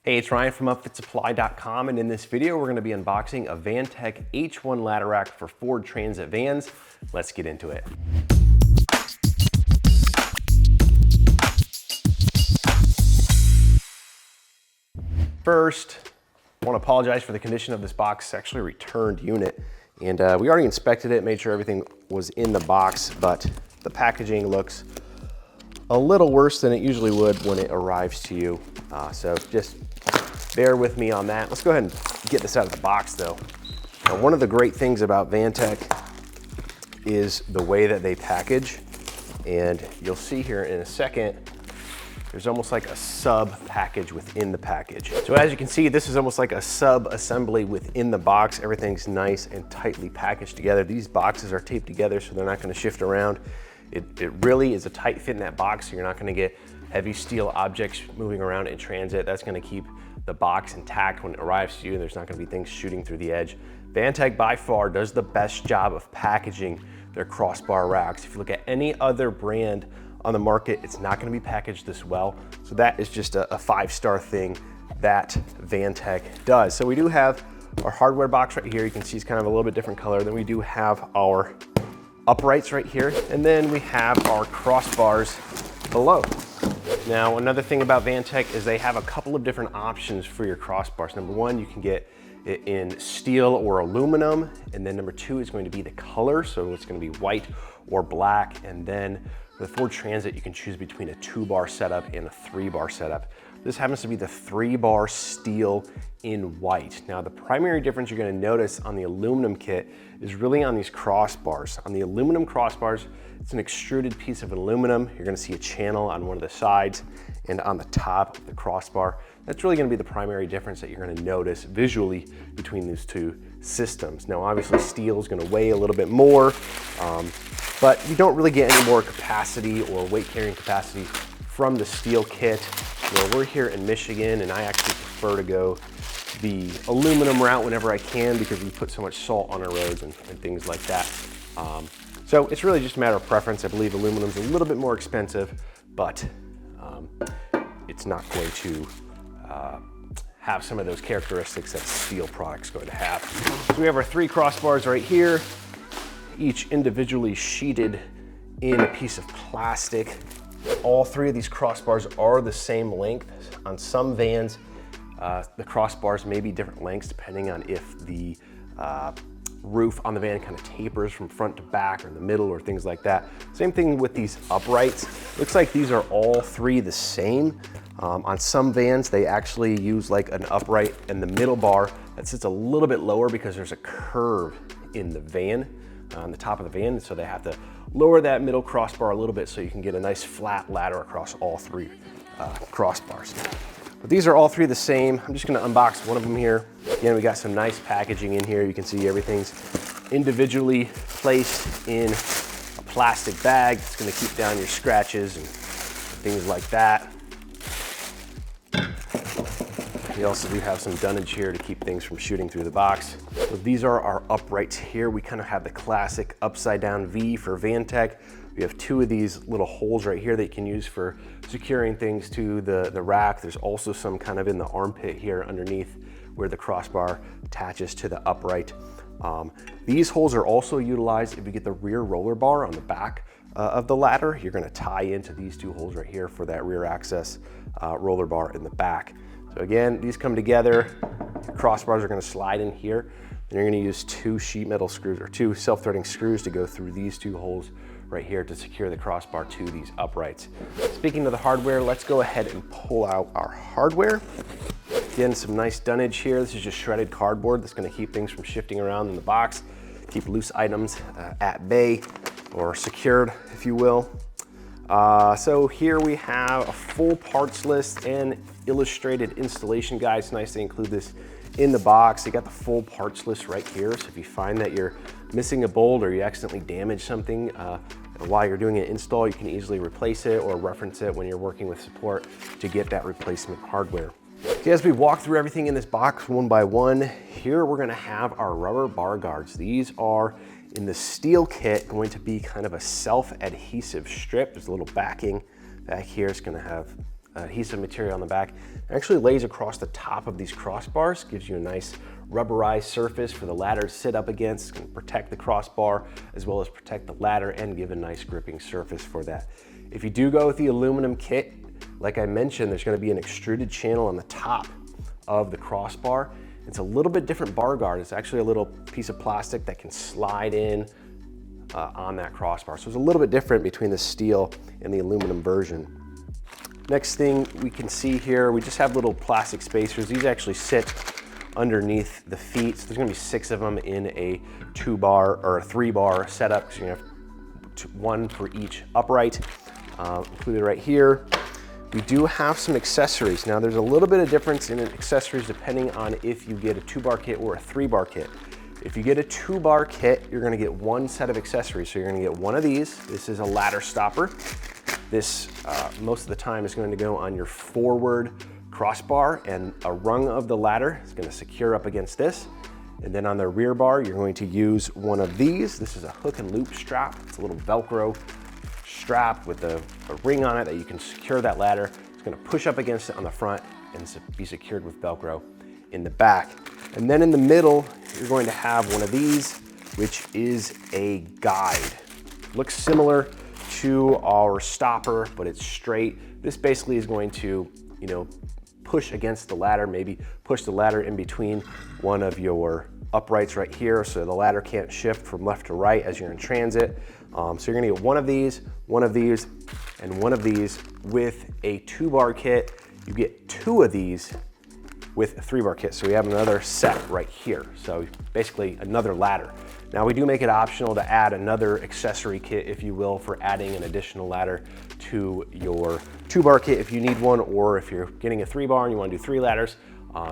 Hey, it's Ryan from upfitsupply.com, and in this video, we're gonna be unboxing a Vantech H1 ladder rack for Ford Transit vans. Let's get into it. First, I wanna apologize for the condition of this box. It's actually a returned unit, and we already inspected it, made sure everything was in the box, but the packaging looks a little worse than it usually would when it arrives to you. So just bear with me on that. Let's go ahead and get this out of the box though. Now, one of the great things about Vantech is the way that they package. And you'll see here in a second, there's almost like a sub package within the package. So as you can see, this is almost like a sub assembly within the box. Everything's nice and tightly packaged together. These boxes are taped together so they're not gonna shift around. It really is a tight fit in that box, so you're not gonna get heavy steel objects moving around in transit. That's gonna keep the box intact when it arrives to you. There's not gonna be things shooting through the edge. Vantech by far does the best job of packaging their crossbar racks. If you look at any other brand on the market, it's not gonna be packaged this well. So that is just a 5-star thing that Vantech does. So we do have our hardware box right here. You can see it's kind of a little bit different color. Then we do have our uprights right here. And then we have our crossbars below. Now, another thing about Vantech is they have a couple of different options for your crossbars. Number one, you can get it in steel or aluminum. And then number two is going to be the color. So it's going to be white or black. And then for the Ford Transit, you can choose between a 2-bar setup and a 3-bar setup. This happens to be the 3-bar steel in white. Now, the primary difference you're gonna notice on the aluminum kit is really on these crossbars. On the aluminum crossbars, it's an extruded piece of aluminum. You're gonna see a channel on one of the sides and on the top of the crossbar. That's really gonna be the primary difference that you're gonna notice visually between these two systems. Now, obviously, steel is gonna weigh a little bit more, but you don't really get any more capacity or weight carrying capacity from the steel kit. You know, we're here in Michigan, and I actually prefer to go the aluminum route whenever I can because we put so much salt on our roads and things like that. So it's really just a matter of preference. I believe aluminum's a little bit more expensive, but it's not going to have some of those characteristics that steel product's going to have. So we have our 3 crossbars right here, each individually sheeted in a piece of plastic. All 3 of these crossbars are the same length. On some vans, the crossbars may be different lengths depending on if the roof on the van kind of tapers from front to back or in the middle or things like that. Same thing with these uprights. Looks like these are all 3 the same. On some vans, they actually use like an upright in the middle bar that sits a little bit lower because there's a curve in the van, on the top of the van, so they have to lower that middle crossbar a little bit so you can get a nice flat ladder across all 3 crossbars. But these are all 3 the same. I'm just gonna unbox one of them here. Again, we got some nice packaging in here. You can see everything's individually placed in a plastic bag. It's gonna keep down your scratches and things like that. We also do have some dunnage here to keep things from shooting through the box. So these are our uprights here. We kind of have the classic upside down V for Vantech. We have 2 of these little holes right here that you can use for securing things to the rack. There's also some kind of in the armpit here underneath where the crossbar attaches to the upright. These holes are also utilized if you get the rear roller bar on the back of the ladder. You're gonna tie into these 2 holes right here for that rear access roller bar in the back. So again, these come together, crossbars are gonna slide in here, and you're gonna use 2 sheet metal screws or 2 self-threading screws to go through these 2 holes right here to secure the crossbar to these uprights. Speaking of the hardware, let's go ahead and pull out our hardware. Again, some nice dunnage here. This is just shredded cardboard that's gonna keep things from shifting around in the box, keep loose items at bay or secured, if you will. So here we have a full parts list and illustrated installation guide. It's nice to include this in the box. You got the full parts list right here. So if you find that you're missing a bolt or you accidentally damage something while you're doing an install, you can easily replace it or reference it when you're working with support to get that replacement hardware. Okay, as we walk through everything in this box one by one, here we're gonna have our rubber bar guards. These are in the steel kit going to be kind of a self-adhesive strip. There's a little backing back here. It's gonna have adhesive material on the back. It actually lays across the top of these crossbars, gives you a nice rubberized surface for the ladder to sit up against. It's gonna protect the crossbar as well as protect the ladder and give a nice gripping surface for that. If you do go with the aluminum kit, like I mentioned, there's gonna be an extruded channel on the top of the crossbar. It's a little bit different bar guard. It's actually a little piece of plastic that can slide in on that crossbar. So it's a little bit different between the steel and the aluminum version. Next thing we can see here, we just have little plastic spacers. These actually sit underneath the feet. So there's gonna be 6 of them in a 2-bar or a 3-bar setup. So you're gonna have 1 for each upright, included right here. We do have some accessories. Now there's a little bit of difference in accessories depending on if you get a 2-bar kit or a 3-bar kit. If you get a 2-bar kit, you're gonna get 1 set of accessories. So you're gonna get one of these. This is a ladder stopper. This, most of the time, is going to go on your forward crossbar, and a rung of the ladder is gonna secure up against this. And then on the rear bar, you're going to use one of these. This is a hook and loop strap. It's a little Velcro strap with a ring on it that you can secure that ladder. It's gonna push up against it on the front and be secured with Velcro in the back. And then in the middle, you're going to have one of these, which is a guide. Looks similar to our stopper, but it's straight. This basically is going to, push against the ladder, maybe push the ladder in between one of your uprights right here so the ladder can't shift from left to right as you're in transit. So you're gonna get one of these, and one of these with a 2-bar kit. You get 2 of these with a 3-bar kit. So we have another set right here. So basically another ladder. Now we do make it optional to add another accessory kit, if you will, for adding an additional ladder to your 2-bar kit if you need one, or if you're getting a 3-bar and you wanna do 3 ladders,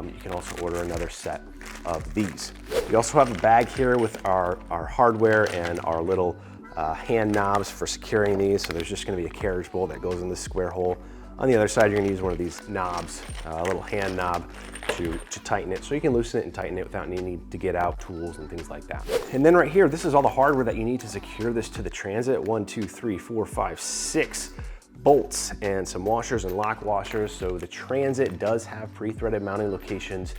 you can also order another set of these. We also have a bag here with our hardware and our little hand knobs for securing these. So there's just gonna be a carriage bolt that goes in this square hole. On the other side, you're gonna use one of these knobs, a little hand knob to tighten it. So you can loosen it and tighten it without any need to get out tools and things like that. And then right here, this is all the hardware that you need to secure this to the transit. 1, 2, 3, 4, 5, 6 bolts and some washers and lock washers. So the transit does have pre-threaded mounting locations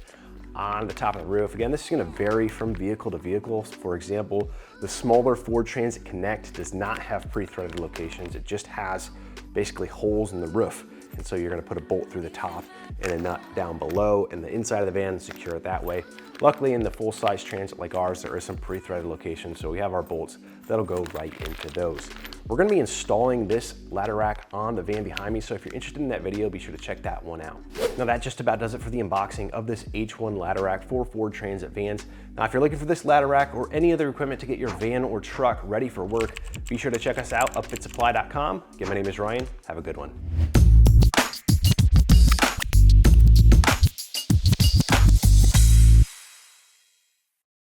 on the top of the roof. Again, this is gonna vary from vehicle to vehicle. For example, the smaller Ford Transit Connect does not have pre-threaded locations. It just has basically holes in the roof. And so you're gonna put a bolt through the top and a nut down below in the inside of the van and secure it that way. Luckily, in the full-size Transit like ours, there is some pre-threaded locations, so we have our bolts that'll go right into those. We're gonna be installing this ladder rack on the van behind me, so if you're interested in that video, be sure to check that one out. Now that just about does it for the unboxing of this H1 ladder rack for Ford Transit vans. Now if you're looking for this ladder rack or any other equipment to get your van or truck ready for work, be sure to check us out, upfitsupply.com. Again, my name is Ryan, have a good one.